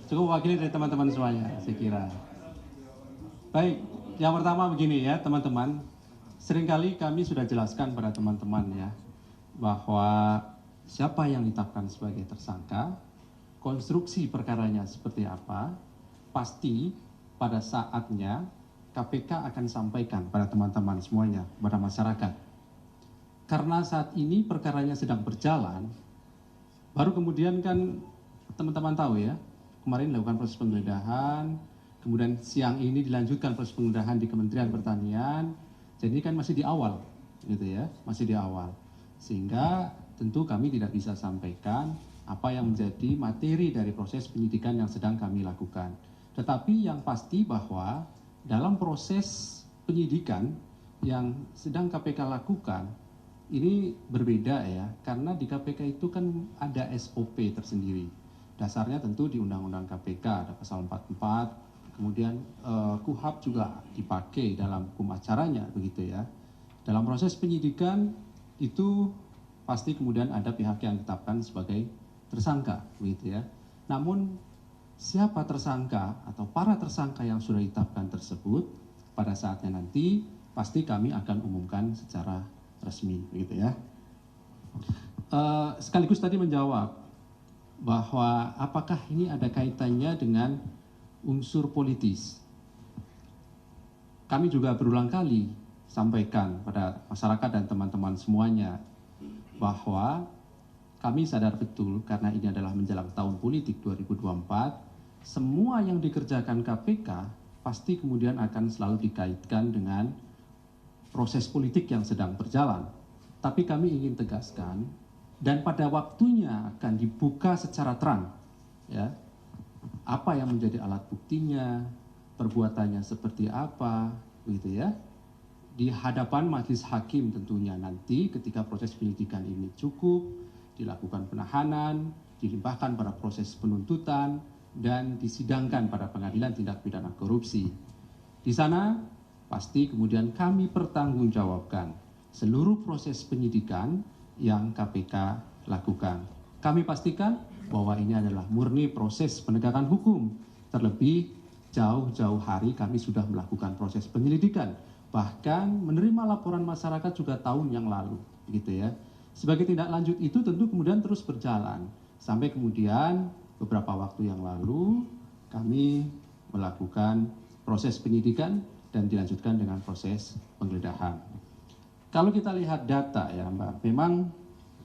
Cukup wakili dari teman-teman semuanya, saya kira. Baik, yang pertama begini ya teman-teman. Seringkali kami sudah jelaskan pada teman-teman ya, bahwa siapa yang ditetapkan sebagai tersangka, konstruksi perkaranya seperti apa, pasti pada saatnya KPK akan sampaikan pada teman-teman semuanya, pada masyarakat. Karena saat ini perkaranya sedang berjalan, baru kemudian kan teman-teman tahu ya, kemarin dilakukan proses penggeledahan, kemudian siang ini dilanjutkan proses penggeledahan di Kementerian Pertanian, jadi kan masih di awal, gitu ya, masih di awal. Sehingga tentu kami tidak bisa sampaikan apa yang menjadi materi dari proses penyidikan yang sedang kami lakukan. Tetapi yang pasti bahwa dalam proses penyidikan yang sedang KPK lakukan, ini berbeda ya, karena di KPK itu kan ada SOP tersendiri. Dasarnya tentu di Undang-Undang KPK, ada pasal 44, kemudian KUHP juga dipakai dalam hukum acaranya, begitu ya. Dalam proses penyidikan itu pasti kemudian ada pihak yang ditetapkan sebagai tersangka, begitu ya. Namun siapa tersangka atau para tersangka yang sudah ditetapkan tersebut, pada saatnya nanti pasti kami akan umumkan secara resmi, begitu ya. Sekaligus tadi menjawab bahwa apakah ini ada kaitannya dengan unsur politis. Kami juga berulang kali sampaikan pada masyarakat dan teman-teman semuanya bahwa kami sadar betul karena ini adalah menjelang tahun politik 2024, semua yang dikerjakan KPK pasti kemudian akan selalu dikaitkan dengan proses politik yang sedang berjalan. Tapi kami ingin tegaskan, dan pada waktunya akan dibuka secara terang, ya, apa yang menjadi alat buktinya, perbuatannya seperti apa, begitu ya, di hadapan majelis hakim tentunya nanti ketika proses penyidikan ini cukup, dilakukan penahanan, dilimpahkan pada proses penuntutan, dan disidangkan pada pengadilan tindak pidana korupsi. Di sana pasti kemudian kami pertanggungjawabkan seluruh proses penyidikan yang KPK lakukan. Kami pastikan bahwa ini adalah murni proses penegakan hukum. Terlebih jauh-jauh hari kami sudah melakukan proses penyelidikan, bahkan menerima laporan masyarakat juga tahun yang lalu, gitu ya. Sebagai tindak lanjut itu tentu kemudian terus berjalan sampai kemudian beberapa waktu yang lalu kami melakukan proses penyidikan dan dilanjutkan dengan proses penggeledahan. Kalau kita lihat data ya Mbak, memang